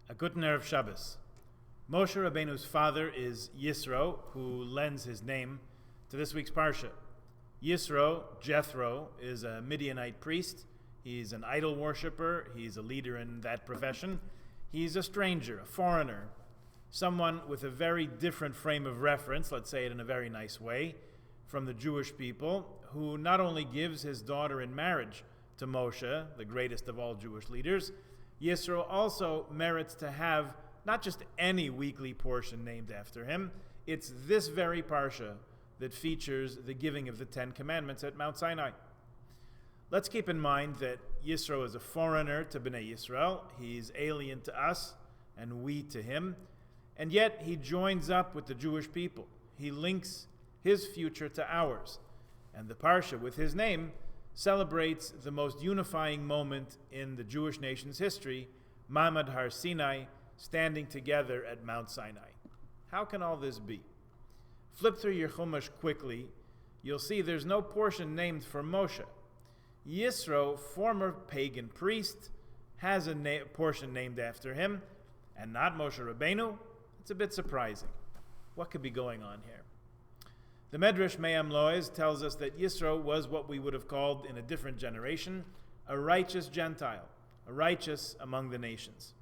A Guten Erev Shabbos. Moshe Rabbeinu's father is Yisro, who lends his name to this week's parsha. Yisro, Jethro, is a Midianite priest. He's an idol worshiper. He's a leader in that profession. He's a stranger, a foreigner, someone with a very different frame of reference, let's say it in a very nice way, from the Jewish people, who not only gives his daughter in marriage to Moshe, the greatest of all Jewish leaders, Yisro also merits to have not just any weekly portion named after him. It's this very parsha that features the giving of the Ten Commandments at Mount Sinai. Let's keep in mind that Yisro is a foreigner to Bnei Yisrael. He's alien to us and we to him. And yet he joins up with the Jewish people. He links his future to ours. And the parsha with his name celebrates the most unifying moment in the Jewish nation's history, Ma'amad Har Sinai, standing together at Mount Sinai. How can all this be? Flip through your Chumash quickly. You'll see there's no portion named for Moshe. Yisro, former pagan priest, has a portion named after him, and not Moshe Rabbeinu. It's a bit surprising. What could be going on here? The Medrash Me'am Loez tells us that Yisro was what we would have called in a different generation a righteous Gentile, a righteous among the nations.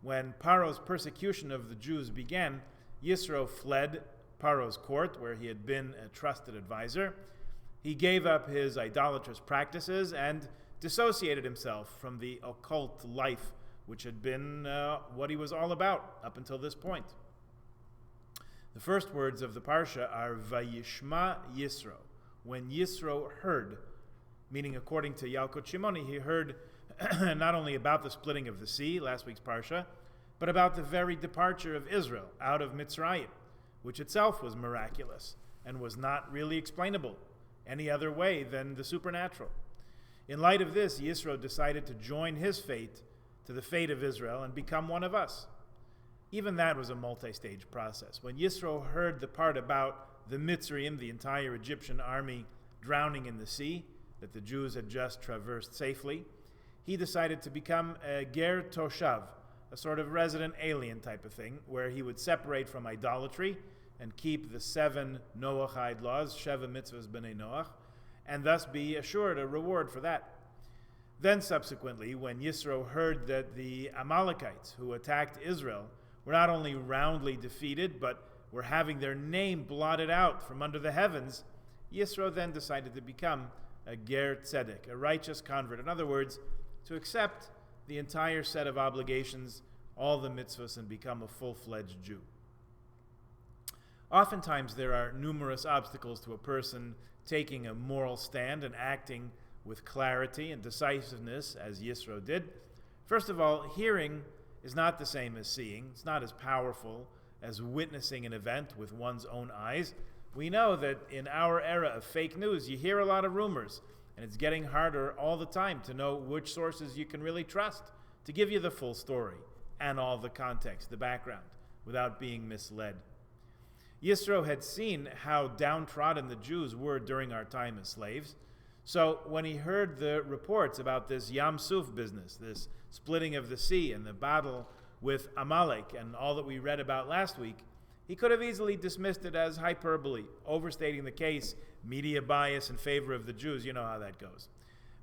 When Paro's persecution of the Jews began, Yisro fled Paro's court, where he had been a trusted advisor. He gave up his idolatrous practices and dissociated himself from the occult life, which had been what he was all about up until this point. The first words of the parsha are Vayishma Yisro. When Yisro heard, meaning according to Yalkut Shimoni, he heard not only about the splitting of the sea, last week's parsha, but about the very departure of Israel out of Mitzrayim, which itself was miraculous and was not really explainable any other way than the supernatural. In light of this, Yisro decided to join his fate to the fate of Israel and become one of us. Even that was a multi-stage process. When Yisro heard the part about the Mitzrayim, the entire Egyptian army drowning in the sea, that the Jews had just traversed safely, he decided to become a ger toshav, a sort of resident alien type of thing, where he would separate from idolatry and keep the 7 Noachide laws, Sheva mitzvahs b'nei Noach, and thus be assured a reward for that. Then subsequently, when Yisro heard that the Amalekites who attacked Israel were not only roundly defeated, but were having their name blotted out from under the heavens, Yisro then decided to become a ger tzedek, a righteous convert. In other words, to accept the entire set of obligations, all the mitzvahs, and become a full-fledged Jew. Oftentimes there are numerous obstacles to a person taking a moral stand and acting with clarity and decisiveness, as Yisro did. First of all, hearing is not the same as seeing. It's not as powerful as witnessing an event with one's own eyes. We know that in our era of fake news, you hear a lot of rumors, and it's getting harder all the time to know which sources you can really trust to give you the full story and all the context, the background, without being misled. Yisro had seen how downtrodden the Jews were during our time as slaves. So when he heard the reports about this Yam Suf business, this splitting of the sea and the battle with Amalek and all that we read about last week, he could have easily dismissed it as hyperbole, overstating the case, media bias in favor of the Jews. You know how that goes.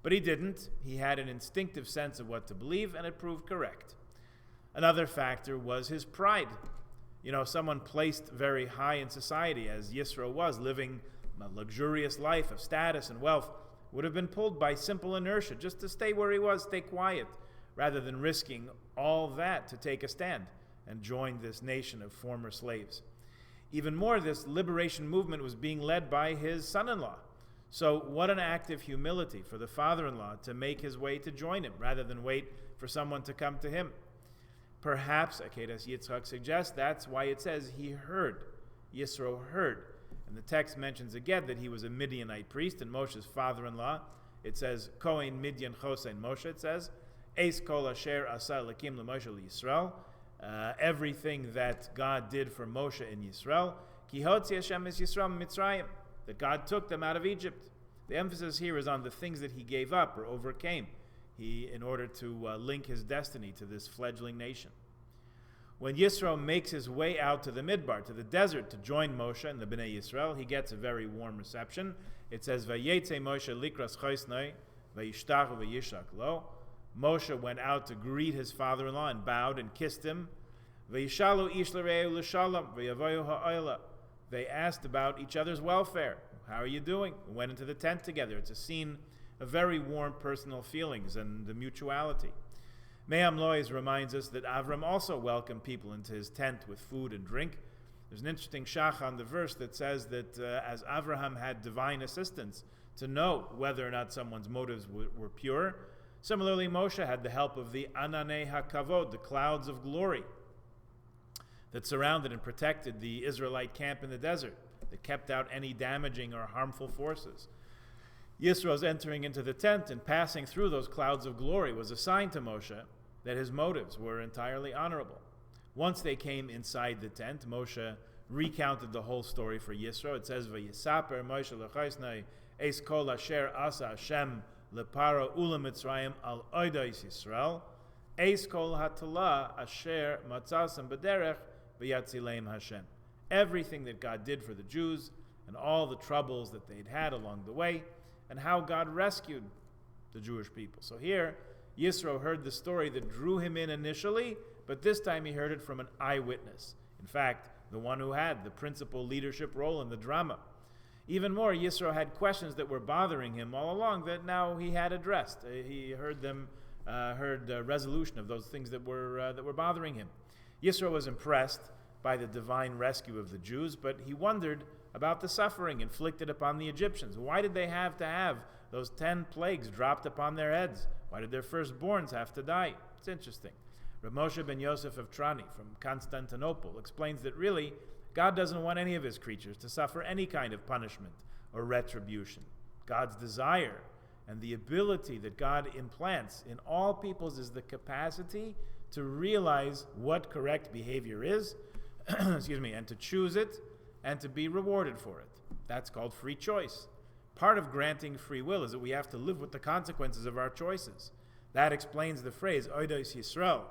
But he didn't. He had an instinctive sense of what to believe, and it proved correct. Another factor was his pride. Someone placed very high in society, as Yisro was, living a luxurious life of status and wealth, would have been pulled by simple inertia just to stay where he was, stay quiet, rather than risking all that to take a stand and join this nation of former slaves. Even more, this liberation movement was being led by his son-in-law. So what an act of humility for the father-in-law to make his way to join him, rather than wait for someone to come to him. Perhaps, Akedas Yitzchak suggests, that's why it says he heard. Yisro heard. And the text mentions again that he was a Midianite priest and Moshe's father-in-law. It says, Kohen Midian Chosein Moshe, it says, Eis kol asher asa Elokim l'Moshe l'Yisrael. Everything that God did for Moshe in Yisrael, Ki hotzi Hashem es Yisrael mitzrayim, that God took them out of Egypt. The emphasis here is on the things that he gave up or overcame, in order to link his destiny to this fledgling nation. When Yisro makes his way out to the Midbar, to the desert, to join Moshe and the Bnei Yisrael, he gets a very warm reception. It says, Vayetze Moshe likras choisnei, vayishtachu vayishak lo. Moshe went out to greet his father-in-law and bowed and kissed him. Vayishalu ish l'reu l'shalom, vayavoyu ha'oila. They asked about each other's welfare. How are you doing? We went into the tent together. It's a scene of very warm personal feelings and the mutuality. Me'am Lois reminds us that Avram also welcomed people into his tent with food and drink. There's an interesting shach on the verse that says that as Avraham had divine assistance to know whether or not someone's motives were pure, similarly Moshe had the help of the Ananei HaKavod, the clouds of glory, that surrounded and protected the Israelite camp in the desert, that kept out any damaging or harmful forces. Yisro's entering into the tent and passing through those clouds of glory was a sign to Moshe that his motives were entirely honorable. Once they came inside the tent, Moshe recounted the whole story for Yisro. It says, V'yisaper Moshe l'chaisnei es kol asher asa Hashem leparo ulamitzrayim al oidos Yisrael es kol hatala asher matzasem b'derech v'yatzileim Hashem. Everything that God did for the Jews and all the troubles that they'd had along the way, and how God rescued the Jewish people. So here, Yisro heard the story that drew him in initially, but this time he heard it from an eyewitness. In fact, the one who had the principal leadership role in the drama. Even more, Yisro had questions that were bothering him all along that now he had addressed. He heard resolution of those things that were bothering him. Yisro was impressed by the divine rescue of the Jews, but he wondered about the suffering inflicted upon the Egyptians. Why did they have to have those 10 plagues dropped upon their heads? Why did their firstborns have to die? It's interesting. Rav Moshe ben Yosef of Trani from Constantinople explains that really God doesn't want any of his creatures to suffer any kind of punishment or retribution. God's desire and the ability that God implants in all peoples is the capacity to realize what correct behavior is, and to choose it and to be rewarded for it. That's called free choice. Part of granting free will is that we have to live with the consequences of our choices. That explains the phrase, Oidos Yisrael,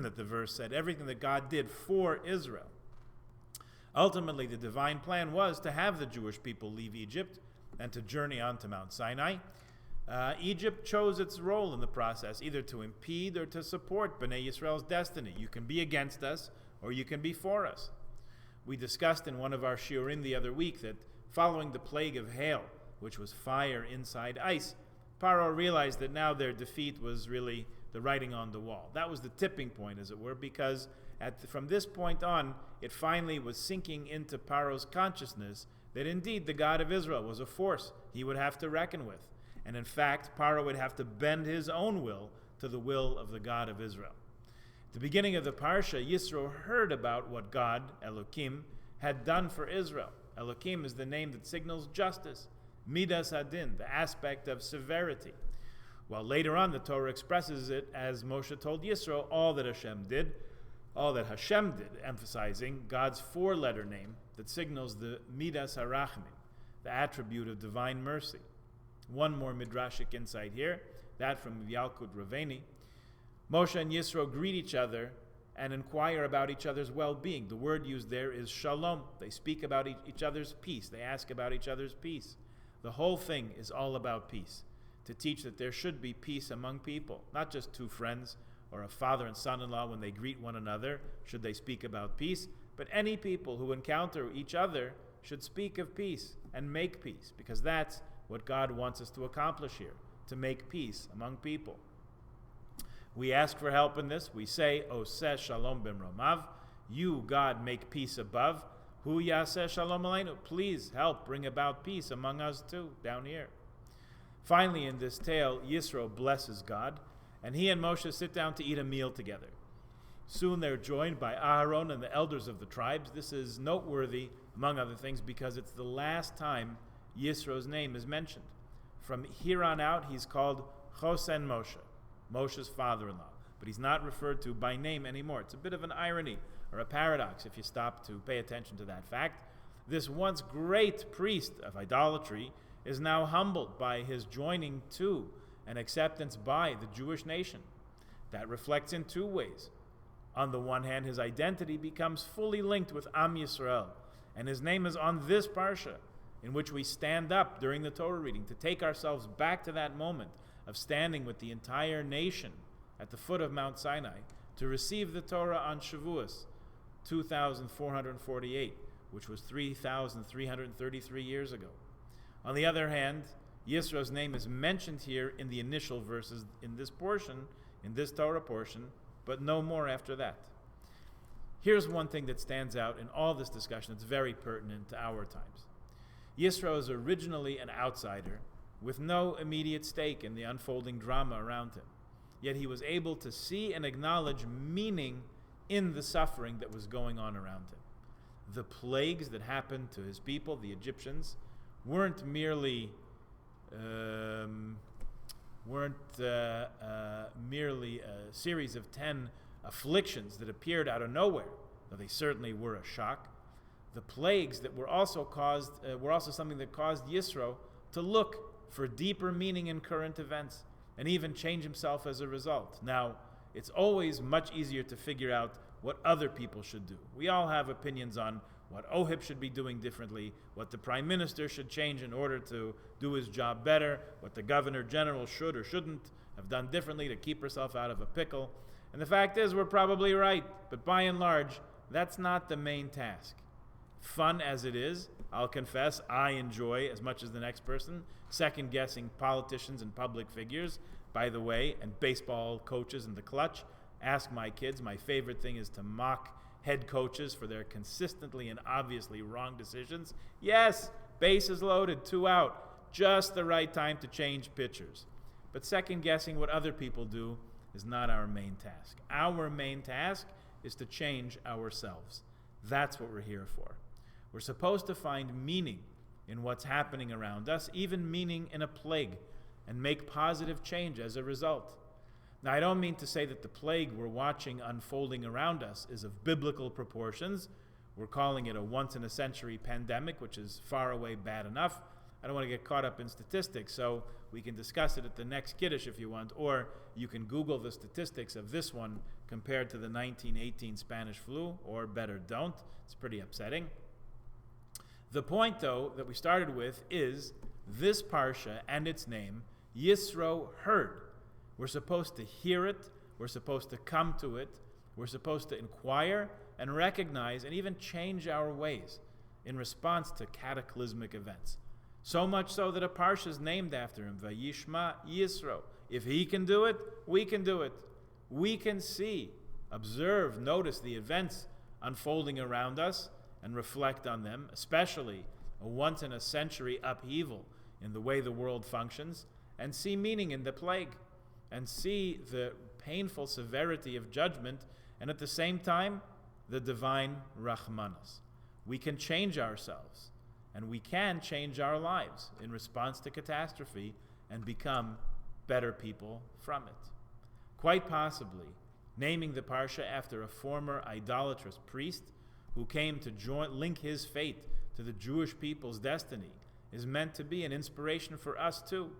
that the verse said, everything that God did for Israel. Ultimately, the divine plan was to have the Jewish people leave Egypt and to journey on to Mount Sinai. Egypt chose its role in the process, either to impede or to support Bnei Yisrael's destiny. You can be against us, or you can be for us. We discussed in one of our shiurim the other week that following the plague of hail, which was fire inside ice, Paro realized that now their defeat was really the writing on the wall. That was the tipping point, as it were, because from this point on, it finally was sinking into Paro's consciousness that indeed the God of Israel was a force he would have to reckon with. And in fact, Paro would have to bend his own will to the will of the God of Israel. At the beginning of the Parsha, Yisro heard about what God, Elokim, had done for Israel. Elokim is the name that signals justice, Midas Hadin, the aspect of severity. While later on the Torah expresses it as Moshe told Yisro, all that Hashem did, emphasizing God's four-letter name that signals the Midas HaRachmin, the attribute of divine mercy. One more midrashic insight here, that from Yalkut Raveni. Moshe and Yisro greet each other and inquire about each other's well-being. The word used there is shalom. They speak about each other's peace. They ask about each other's peace. The whole thing is all about peace, to teach that there should be peace among people, not just two friends or a father and son-in-law when they greet one another, should they speak about peace, but any people who encounter each other should speak of peace and make peace, because that's what God wants us to accomplish here, to make peace among people. We ask for help in this. We say, Oseh shalom b'mromav, you, God, make peace above. Hu yaseh shalom aleinu, please help bring about peace among us too, down here. Finally, in this tale, Yisro blesses God, and he and Moshe sit down to eat a meal together. Soon they're joined by Aharon and the elders of the tribes. This is noteworthy, among other things, because it's the last time Yisro's name is mentioned. From here on out, he's called Chosen Moshe, Moshe's father-in-law, but he's not referred to by name anymore. It's a bit of an irony or a paradox if you stop to pay attention to that fact. This once great priest of idolatry is now humbled by his joining to and acceptance by the Jewish nation. That reflects in two ways. On the one hand, his identity becomes fully linked with Am Yisrael, and his name is on this parsha, in which we stand up during the Torah reading to take ourselves back to that moment of standing with the entire nation at the foot of Mount Sinai to receive the Torah on Shavuos, 2,448, which was 3,333 years ago. On the other hand, Yisro's name is mentioned here in the initial verses in this portion, in this Torah portion, but no more after that. Here's one thing that stands out in all this discussion that's very pertinent to our times. Yisro is originally an outsider with no immediate stake in the unfolding drama around him. Yet he was able to see and acknowledge meaning in the suffering that was going on around him. The plagues that happened to his people, the Egyptians, weren't merely a series of 10 afflictions that appeared out of nowhere, though they certainly were a shock. The plagues that were also something that caused Yisro to look for deeper meaning in current events and even change himself as a result. Now, it's always much easier to figure out what other people should do. We all have opinions on what OHIP should be doing differently, what the Prime Minister should change in order to do his job better, what the Governor General should or shouldn't have done differently to keep herself out of a pickle. And the fact is, we're probably right, but by and large, that's not the main task. Fun as it is, I'll confess, I enjoy, as much as the next person, second-guessing politicians and public figures, by the way, and baseball coaches in the clutch. Ask my kids, my favorite thing is to mock head coaches for their consistently and obviously wrong decisions. Yes, bases loaded, 2 out, just the right time to change pitchers. But second-guessing what other people do is not our main task. Our main task is to change ourselves. That's what we're here for. We're supposed to find meaning in what's happening around us, even meaning in a plague, and make positive change as a result. Now, I don't mean to say that the plague we're watching unfolding around us is of biblical proportions. We're calling it a once-in-a-century pandemic, which is far away bad enough. I don't want to get caught up in statistics, so we can discuss it at the next Kiddush if you want, or you can Google the statistics of this one compared to the 1918 Spanish flu, or better, don't. It's pretty upsetting. The point, though, that we started with is this parsha and its name, Yisro heard. We're supposed to hear it, we're supposed to come to it, we're supposed to inquire and recognize and even change our ways in response to cataclysmic events. So much so that a parsha is named after him, Vayishma Yisro. If he can do it, we can do it. We can see, observe, notice the events unfolding around us and reflect on them, especially a once-in-a-century upheaval in the way the world functions, and see meaning in the plague, and see the painful severity of judgment, and at the same time, the divine Rahmanas. We can change ourselves, and we can change our lives in response to catastrophe and become better people from it. Quite possibly, naming the parsha after a former idolatrous priest who came to link his fate to the Jewish people's destiny is meant to be an inspiration for us too.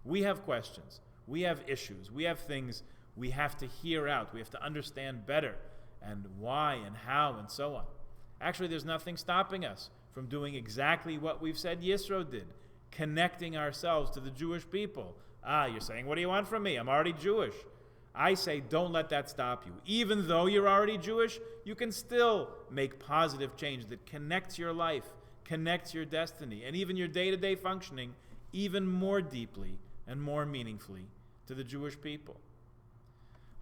We have questions, we have issues, we have things we have to hear out, we have to understand better, and why and how and so on. Actually, there's nothing stopping us from doing exactly what we've said Yisro did, connecting ourselves to the Jewish people. You're saying, what do you want from me? I'm already Jewish. I say, don't let that stop you. Even though you're already Jewish, you can still make positive change that connects your life, connects your destiny, and even your day-to-day functioning even more deeply and more meaningfully to the Jewish people.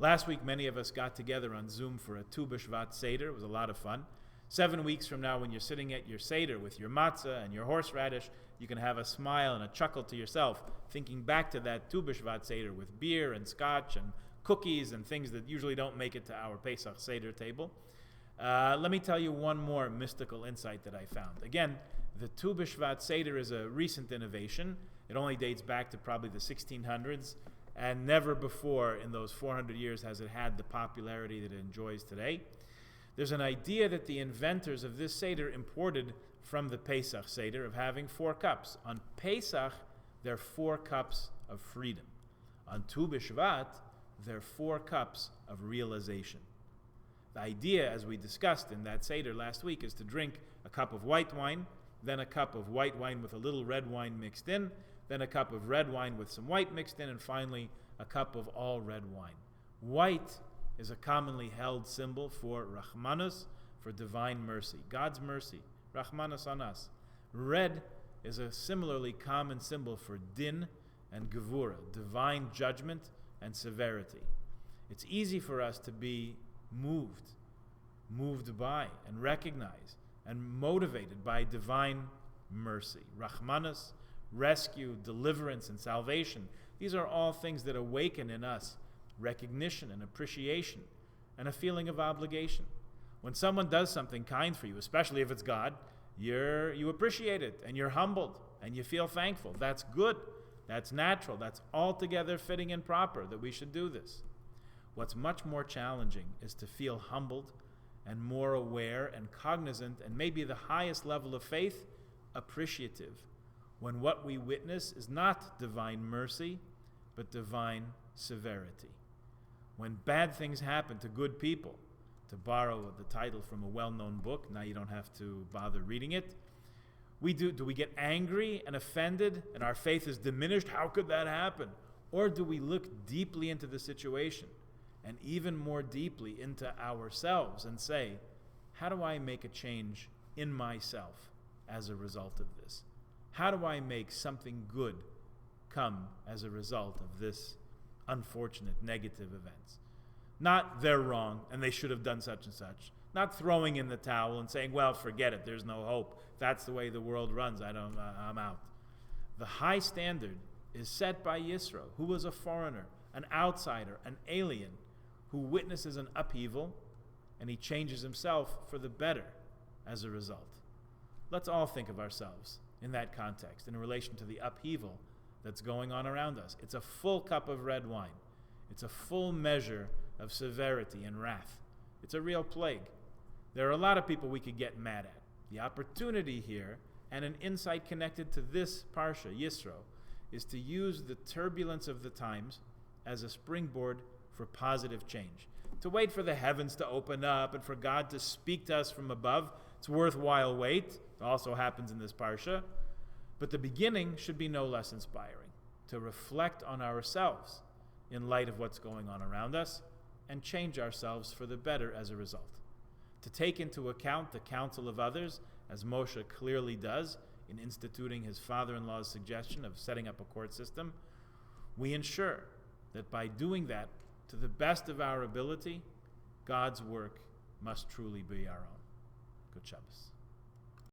Last week, many of us got together on Zoom for a Tu B'Shvat Seder. It was a lot of fun. 7 weeks from now, when you're sitting at your Seder with your matzah and your horseradish, you can have a smile and a chuckle to yourself, thinking back to that Tu B'Shvat Seder with beer and scotch and cookies and things that usually don't make it to our Pesach Seder table. Let me tell you one more mystical insight that I found. Again, the Tu B'Shvat Seder is a recent innovation. It only dates back to probably the 1600s, and never before in those 400 years has it had the popularity that it enjoys today. There's an idea that the inventors of this Seder imported from the Pesach Seder of having 4 cups. On Pesach, there are 4 cups of freedom. On Tu B'Shvat, there are 4 cups of realization. The idea, as we discussed in that Seder last week, is to drink a cup of white wine, then a cup of white wine with a little red wine mixed in, then a cup of red wine with some white mixed in, and finally a cup of all red wine. White is a commonly held symbol for Rachmanus, for divine mercy, God's mercy, Rachmanus on us. Red is a similarly common symbol for din and gevura, divine judgment and severity. It's easy for us to be moved by and recognize and motivated by divine mercy. Rachmanus, rescue, deliverance, and salvation. These are all things that awaken in us recognition and appreciation and a feeling of obligation. When someone does something kind for you, especially if it's God, you appreciate it and you're humbled and you feel thankful. That's good. That's natural. That's altogether fitting and proper that we should do this. What's much more challenging is to feel humbled and more aware and cognizant, and maybe the highest level of faith, appreciative, when what we witness is not divine mercy, but divine severity. When bad things happen to good people, to borrow the title from a well-known book, now you don't have to bother reading it, do we get angry and offended and our faith is diminished? How could that happen? Or do we look deeply into the situation and even more deeply into ourselves and say, how do I make a change in myself as a result of this? How do I make something good come as a result of this unfortunate negative events? Not they're wrong and they should have done such and such. Not throwing in the towel and saying, well, forget it, there's no hope. That's the way the world runs. I'm out. The high standard is set by Yisro, who was a foreigner, an outsider, an alien, who witnesses an upheaval, and he changes himself for the better as a result. Let's all think of ourselves in that context, in relation to the upheaval that's going on around us. It's a full cup of red wine. It's a full measure of severity and wrath. It's a real plague. There are a lot of people we could get mad at. The opportunity here, and an insight connected to this Parsha, Yisro, is to use the turbulence of the times as a springboard for positive change. To wait for the heavens to open up and for God to speak to us from above, it's worthwhile wait. It also happens in this Parsha. But the beginning should be no less inspiring, to reflect on ourselves in light of what's going on around us and change ourselves for the better as a result. To take into account the counsel of others, as Moshe clearly does in instituting his father-in-law's suggestion of setting up a court system, we ensure that by doing that, to the best of our ability, God's work must truly be our own. Good Shabbos.